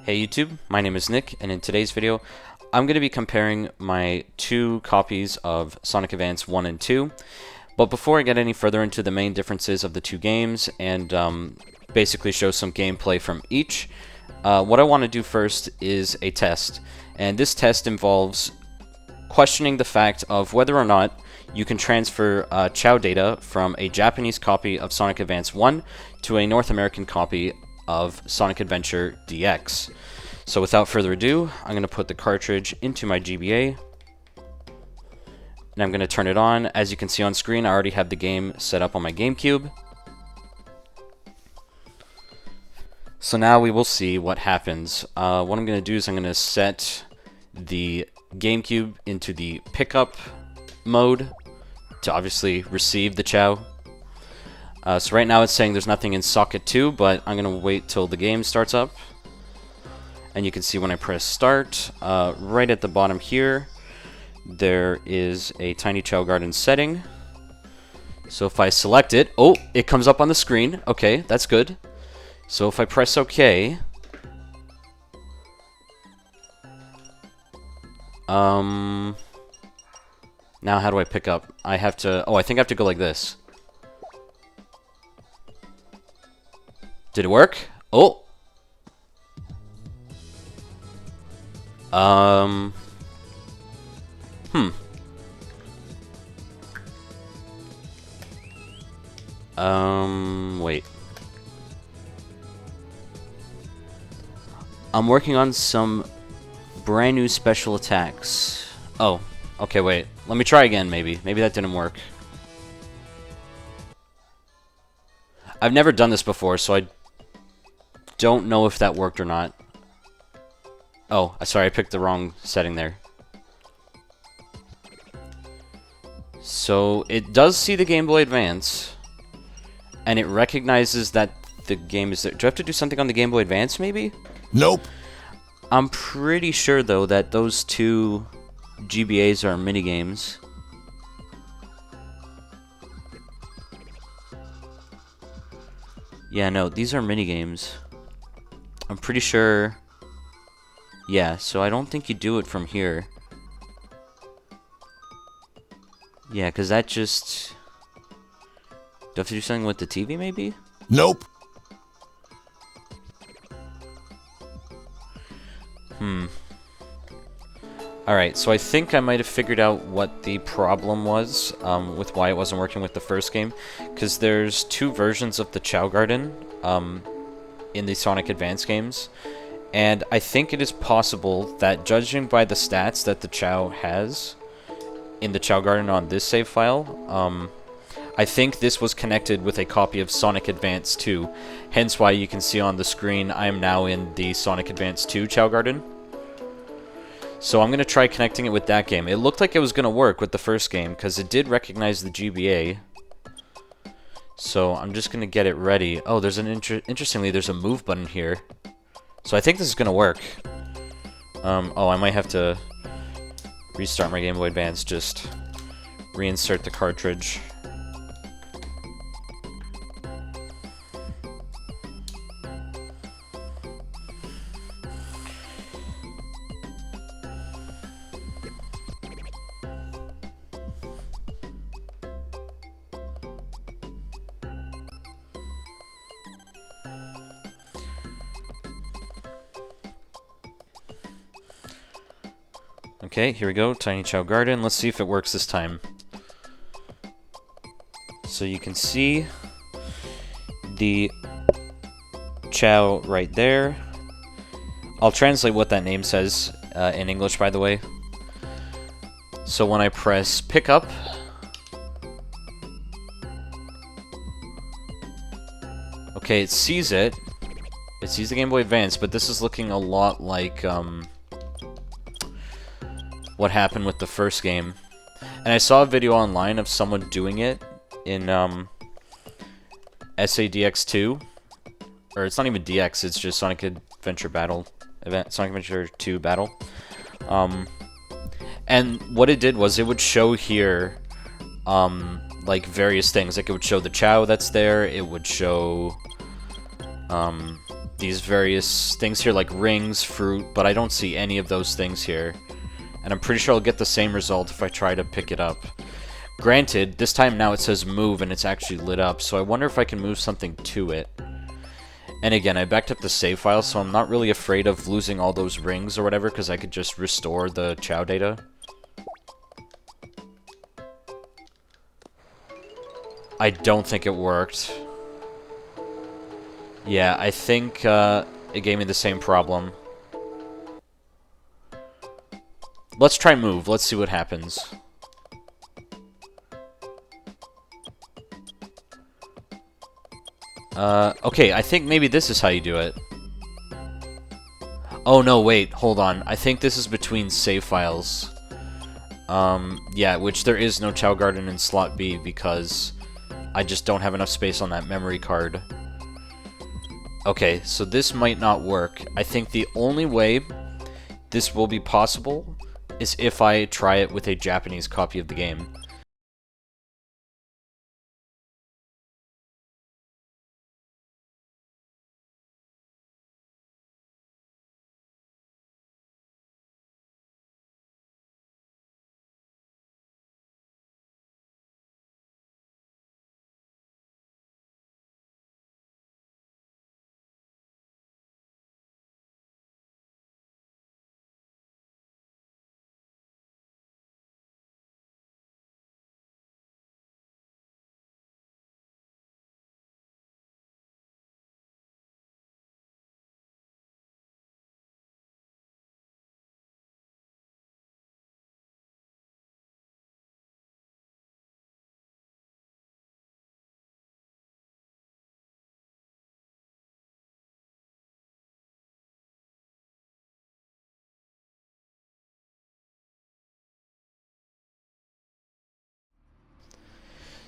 Hey YouTube, my name is Nick, and in today's video, I'm going to be comparing my two copies of Sonic Advance 1 and 2. But before I get any further into the main differences of the two games and basically show some gameplay from each, what I want to do first is a test. And this test involves questioning the fact of whether or not you can transfer Chow data from a Japanese copy of Sonic Advance 1 to a North American copy of Sonic Adventure DX. So without further ado, I'm going to put the cartridge into my GBA, and I'm going to turn it on. As you can see on screen, I already have the game set up on my GameCube. So now we will see what happens. What I'm going to do is I'm going to set the GameCube into the pickup mode to obviously receive the Chow. So right now it's saying there's nothing in socket 2, but I'm going to wait till the game starts up. And you can see when I press start, right at the bottom here, there is a Tiny Chow Garden setting. So if I select it, oh, it comes up on the screen. Okay, that's good. So if I press OK, now how do I pick up? I have to, oh, I think I have to go like this. Did it work? Oh! Wait. I'm working on some brand new special attacks. Oh, okay, wait. Let me try again, maybe. Maybe that didn't work. I've never done this before, so I don't know if that worked or not. Oh, sorry, I picked the wrong setting there. So, it does see the Game Boy Advance, and it recognizes that the game is there. Do I have to do something on the Game Boy Advance, maybe? Nope. I'm pretty sure, though, that those two GBAs are minigames. Yeah, no, these are minigames. I'm pretty sure... Yeah, so I don't think you do it from here. Yeah, because that just... Do I have to do something with the TV, maybe? Nope. Alright, so I think I might have figured out what the problem was with why it wasn't working with the first game. Because there's two versions of the Chow Garden in the Sonic Advance games. And I think it is possible that, judging by the stats that the Chow has in the Chow Garden on this save file, I think this was connected with a copy of Sonic Advance 2. Hence why you can see on the screen I am now in the Sonic Advance 2 Chow Garden. So I'm going to try connecting it with that game. It looked like it was going to work with the first game, because it did recognize the GBA. So I'm just going to get it ready. Oh, there's an interestingly, there's a move button here. So I think this is going to work. Oh, I might have to restart my Game Boy Advance, just reinsert the cartridge. Okay, here we go, Tiny Chow Garden. Let's see if it works this time. So you can see the Chow right there. I'll translate what that name says in English, by the way. So when I press pick up, okay, it sees it. It sees the Game Boy Advance, but this is looking a lot like what happened with the first game. And I saw a video online of someone doing it in SADX2. Or it's not even DX, it's just Sonic Adventure Battle event, Sonic Adventure 2 Battle. And what it did was it would show here like various things. Like it would show the Chow that's there, it would show these various things here like rings, fruit, but I don't see any of those things here. And I'm pretty sure I'll get the same result if I try to pick it up. Granted, this time now it says move and it's actually lit up, so I wonder if I can move something to it. And again, I backed up the save file, so I'm not really afraid of losing all those rings or whatever, because I could just restore the Chao data. I don't think it worked. Yeah, I think it gave me the same problem. Let's try move. Let's see what happens. Okay, I think maybe this is how you do it. Oh no, wait, hold on. I think this is between save files. Yeah, which there is no Chao Garden in slot B because I just don't have enough space on that memory card. Okay, so this might not work. I think the only way this will be possible is if I try it with a Japanese copy of the game.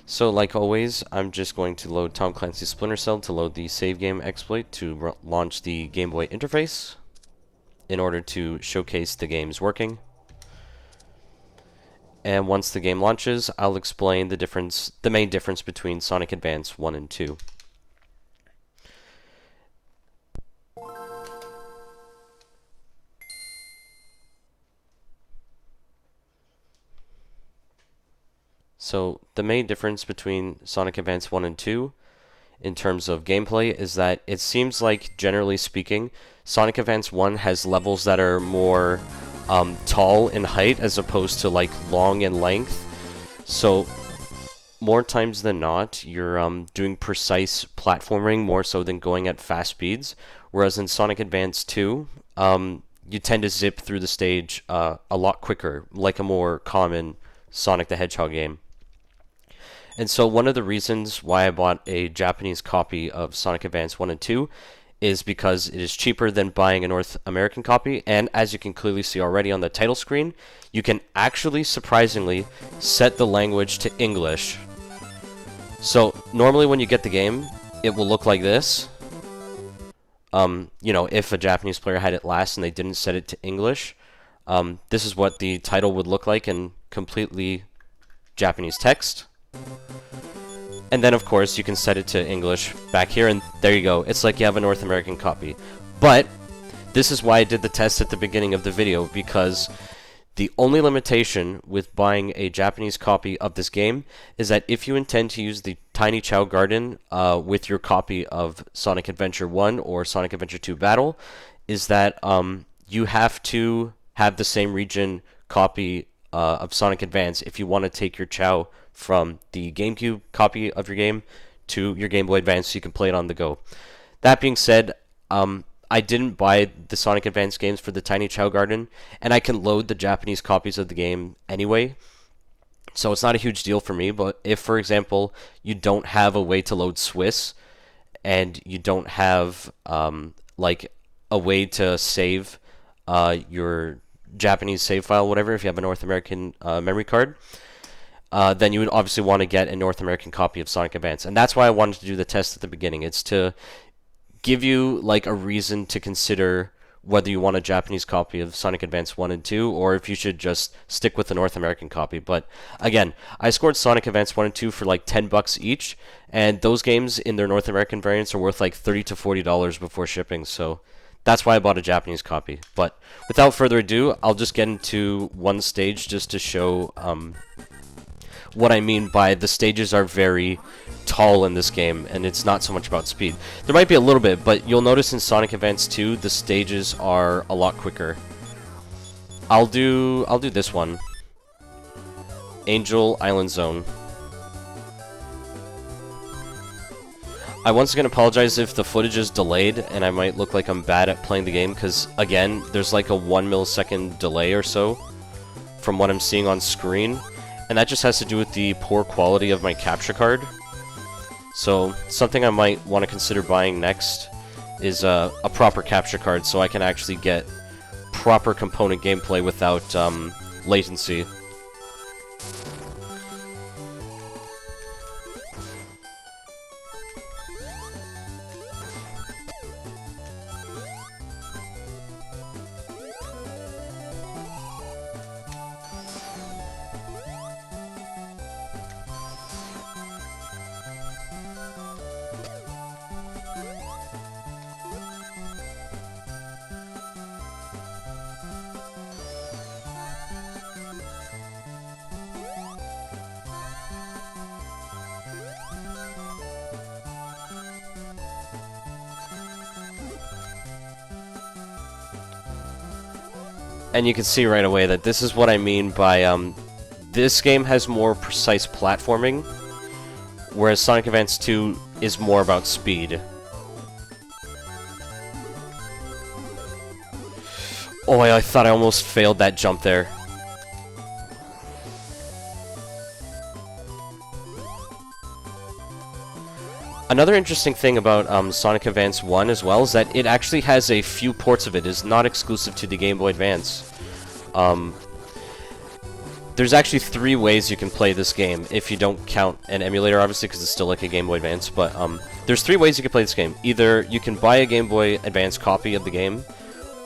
So, like always, I'm just going to load Tom Clancy's Splinter Cell to load the save game exploit to launch the Game Boy interface in order to showcase the game's working. And once the game launches, I'll explain the main difference between Sonic Advance 1 and 2. So, the main difference between Sonic Advance 1 and 2 in terms of gameplay is that it seems like, generally speaking, Sonic Advance 1 has levels that are more tall in height as opposed to like long in length. So, more times than not, you're doing precise platforming more so than going at fast speeds. Whereas in Sonic Advance 2, you tend to zip through the stage a lot quicker, like a more common Sonic the Hedgehog game. And so one of the reasons why I bought a Japanese copy of Sonic Advance 1 and 2 is because it is cheaper than buying a North American copy, and as you can clearly see already on the title screen, you can actually, surprisingly, set the language to English. So, normally when you get the game, it will look like this. You know, if a Japanese player had it last and they didn't set it to English, this is what the title would look like in completely Japanese text. And then, of course, you can set it to English back here, and there you go. It's like you have a North American copy. But this is why I did the test at the beginning of the video, because the only limitation with buying a Japanese copy of this game is that if you intend to use the Tiny Chao Garden with your copy of Sonic Adventure 1 or Sonic Adventure 2 Battle, is that you have to have the same region copy of Sonic Advance if you want to take your Chao from the GameCube copy of your game to your Game Boy Advance so you can play it on the go. That being said, I didn't buy the Sonic Advance games for the Tiny Chao Garden, and I can load the Japanese copies of the game anyway, so it's not a huge deal for me. But if, for example, you don't have a way to load Swiss, and you don't have like a way to save your Japanese save file, whatever, if you have a North American memory card, then you would obviously want to get a North American copy of Sonic Advance. And that's why I wanted to do the test at the beginning. It's to give you like a reason to consider whether you want a Japanese copy of Sonic Advance 1 and 2, or if you should just stick with the North American copy. But again, I scored Sonic Advance 1 and 2 for like $10 each, and those games in their North American variants are worth like $30 to $40 before shipping, so that's why I bought a Japanese copy. But without further ado, I'll just get into one stage just to show what I mean by the stages are very tall in this game, and it's not so much about speed. There might be a little bit, but you'll notice in Sonic Advance 2, the stages are a lot quicker. I'll do this one. Angel Island Zone. I once again apologize if the footage is delayed, and I might look like I'm bad at playing the game, because, again, there's like a 1 millisecond delay or so from what I'm seeing on screen. And that just has to do with the poor quality of my capture card. So, something I might want to consider buying next is a proper capture card so I can actually get proper component gameplay without latency. And you can see right away that this is what I mean by, this game has more precise platforming, whereas Sonic Advance 2 is more about speed. Oh, I thought I almost failed that jump there. Another interesting thing about Sonic Advance 1 as well is that it actually has a few ports of it. It is not exclusive to the Game Boy Advance. There's actually 3 ways you can play this game, if you don't count an emulator, obviously, because it's still like a Game Boy Advance. But there's 3 ways you can play this game. Either you can buy a Game Boy Advance copy of the game,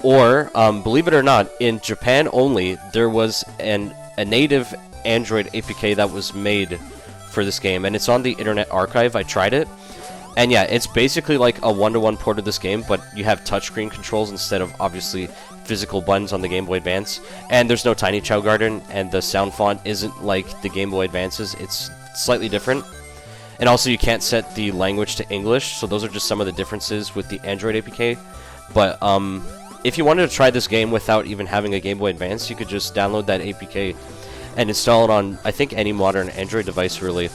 or, believe it or not, in Japan only, there was a native Android APK that was made for this game, and it's on the Internet Archive. I tried it. And yeah, it's basically like a one-to-one port of this game, but you have touchscreen controls instead of, obviously, physical buttons on the Game Boy Advance. And there's no Tiny Chow Garden, and the sound font isn't like the Game Boy Advance's. It's slightly different. And also, you can't set the language to English, so those are just some of the differences with the Android APK. But, if you wanted to try this game without even having a Game Boy Advance, you could just download that APK and install it on, I think, any modern Android device, really.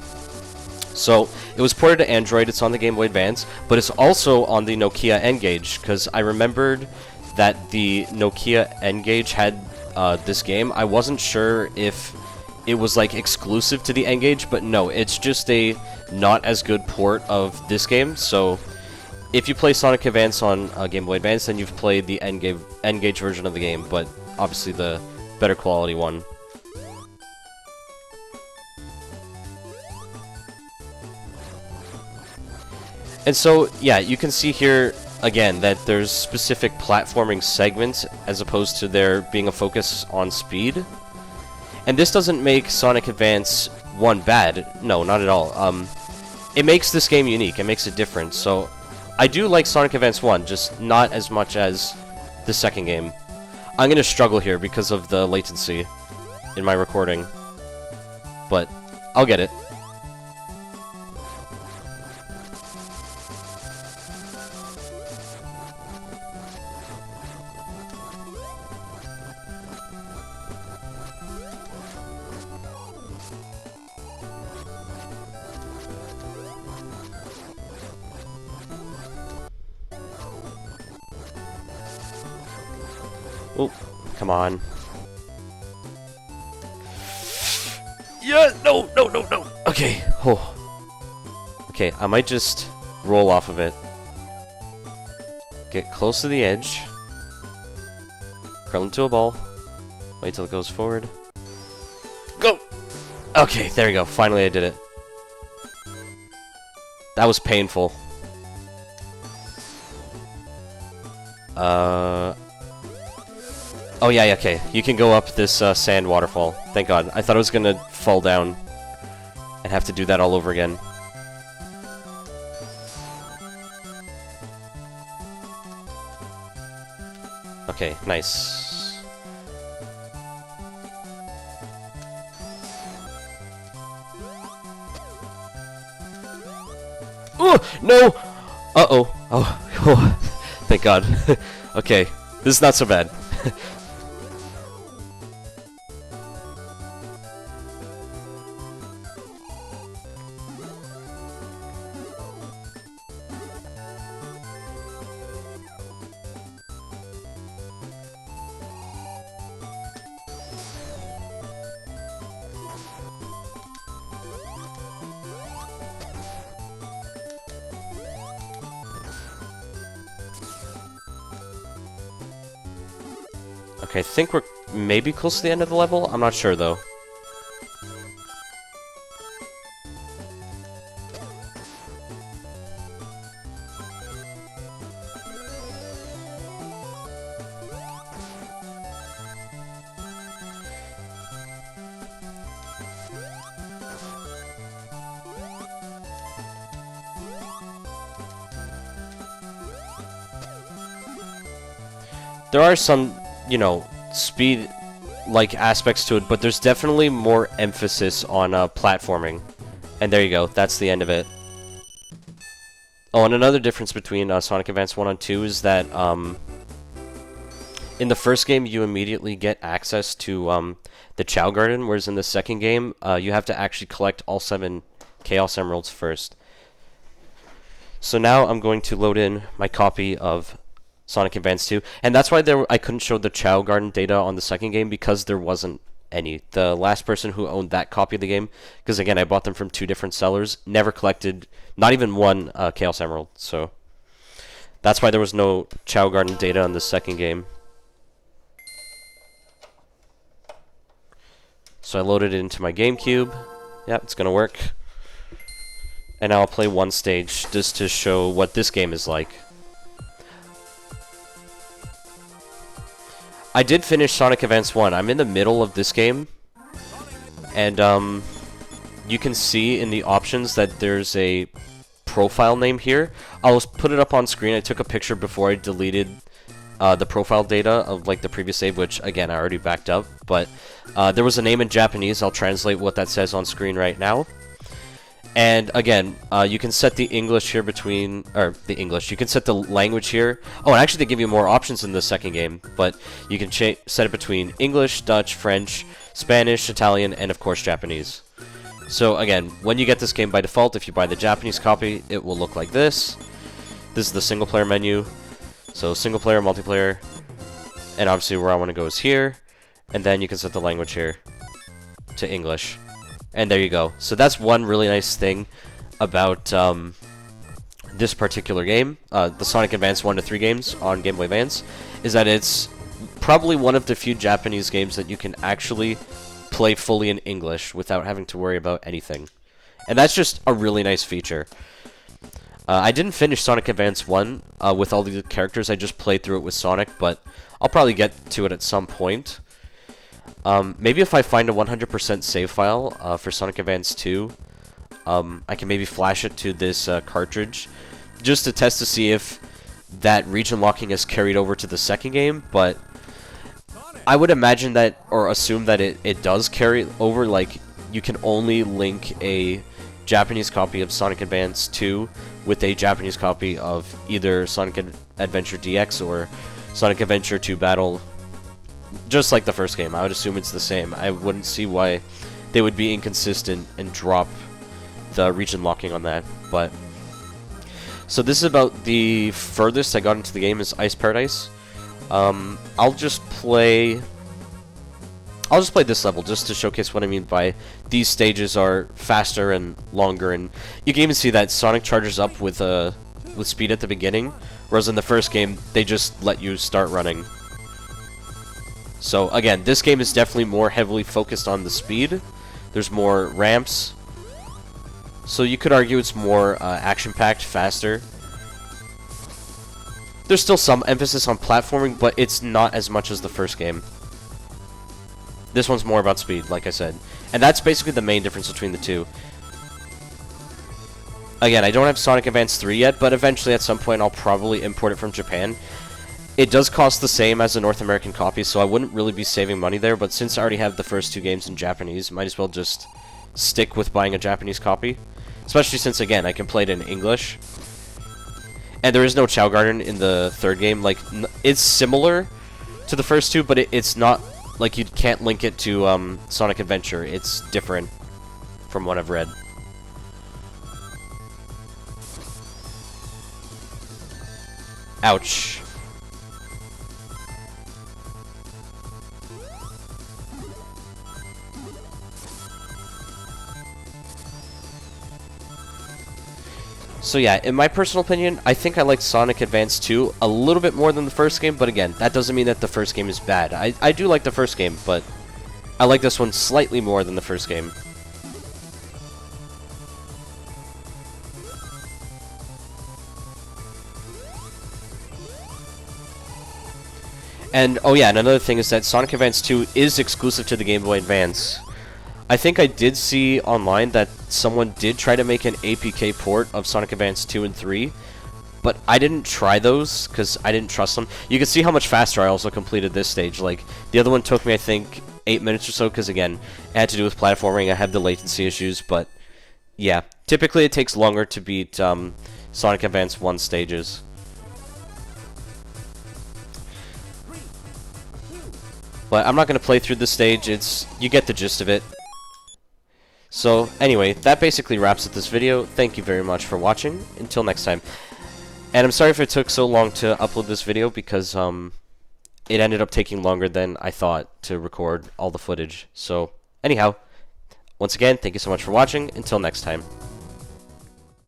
So, it was ported to Android, it's on the Game Boy Advance, but it's also on the Nokia N-Gage, because I remembered that the Nokia N-Gage had this game. I wasn't sure if it was, like, exclusive to the N-Gage, but no, it's just a not as good port of this game, so if you play Sonic Advance on Game Boy Advance, then you've played the N-Gage version of the game, but obviously the better quality one. And so, yeah, you can see here, again, that there's specific platforming segments as opposed to there being a focus on speed. And this doesn't make Sonic Advance 1 bad. No, not at all. It makes this game unique. It makes it different. So, I do like Sonic Advance 1, just not as much as the second game. I'm going to struggle here because of the latency in my recording. But, I'll get it. Oh, come on. Yeah, no. Okay, oh. Okay, I might just roll off of it. Get close to the edge. Curl into a ball. Wait till it goes forward. Go! Okay, there we go. Finally I did it. That was painful. Oh yeah, okay. You can go up this sand waterfall. Thank God. I thought I was gonna fall down and have to do that all over again. Okay, nice. Oh, no! Uh-oh. Oh, thank God. Okay, this is not so bad. Okay, I think we're maybe close to the end of the level. I'm not sure, though. There are some, you know, speed-like aspects to it, but there's definitely more emphasis on platforming. And there you go, that's the end of it. Oh, and another difference between Sonic Advance 1 and 2 is that in the first game you immediately get access to the Chao Garden, whereas in the second game you have to actually collect all 7 Chaos Emeralds first. So now I'm going to load in my copy of Sonic Advance 2, and that's why I couldn't show the Chao Garden data on the second game, because there wasn't any. The last person who owned that copy of the game, because again I bought them from 2 different sellers, never collected not even 1 Chaos Emerald, so that's why there was no Chao Garden data on the second game. So I loaded it into my GameCube. Yep, it's gonna work. And now I'll play one stage just to show what this game is like. I did finish Sonic Advance 1. I'm in the middle of this game, and you can see in the options that there's a profile name here. I'll put it up on screen. I took a picture before I deleted the profile data of like the previous save, which again I already backed up, but there was a name in Japanese. I'll translate what that says on screen right now. And again, you can set the English here between, or the English, you can set the language here. Oh, and actually they give you more options in the second game, but you can set it between English, Dutch, French, Spanish, Italian, and of course Japanese. So again, when you get this game by default, if you buy the Japanese copy, it will look like this. This is the single player menu. So single player, multiplayer, and obviously where I want to go is here. And then you can set the language here to English. And there you go. So that's one really nice thing about this particular game, the Sonic Advance 1 to 3 games on Game Boy Advance, is that it's probably one of the few Japanese games that you can actually play fully in English without having to worry about anything. And that's just a really nice feature. I didn't finish Sonic Advance 1 with all the characters, I just played through it with Sonic, but I'll probably get to it at some point. Maybe if I find a 100% save file for Sonic Advance 2, I can maybe flash it to this cartridge, just to test to see if that region locking is carried over to the second game, but I would imagine that, or assume that it does carry over. Like, you can only link a Japanese copy of Sonic Advance 2 with a Japanese copy of either Sonic Adventure DX or Sonic Adventure 2 Battle. Just like the first game, I would assume it's the same. I wouldn't see why they would be inconsistent and drop the region locking on that. But so this is about the furthest I got into the game is Ice Paradise. I'll just play this level just to showcase what I mean by these stages are faster and longer, and you can even see that Sonic charges up with speed at the beginning, whereas in the first game they just let you start running. So again, this game is definitely more heavily focused on the speed. There's more ramps, so you could argue it's more action-packed, faster. There's still some emphasis on platforming, but it's not as much as the first game. This one's more about speed, like I said. And that's basically the main difference between the two. Again, I don't have Sonic Advance 3 yet, but eventually at some point I'll probably import it from Japan. It does cost the same as a North American copy, so I wouldn't really be saving money there, but since I already have the first 2 games in Japanese, might as well just stick with buying a Japanese copy. Especially since, again, I can play it in English. And there is no Chao Garden in the 3rd game. Like, it's similar to the first 2, but it's not, like, you can't link it to Sonic Adventure. It's different from what I've read. Ouch. So yeah, in my personal opinion, I think I like Sonic Advance 2 a little bit more than the first game, but again, that doesn't mean that the first game is bad. I do like the first game, but I like this one slightly more than the first game. And, oh yeah, and another thing is that Sonic Advance 2 is exclusive to the Game Boy Advance. I think I did see online that someone did try to make an APK port of Sonic Advance 2 and 3, but I didn't try those because I didn't trust them. You can see how much faster I also completed this stage. Like, the other one took me, I think, 8 minutes or so, because again, it had to do with platforming. I had the latency issues, but yeah. Typically, it takes longer to beat Sonic Advance 1 stages. But I'm not going to play through this stage. You get the gist of it. So, anyway, that basically wraps up this video. Thank you very much for watching. Until next time. And I'm sorry if it took so long to upload this video, because it ended up taking longer than I thought to record all the footage. So, anyhow, once again, thank you so much for watching. Until next time.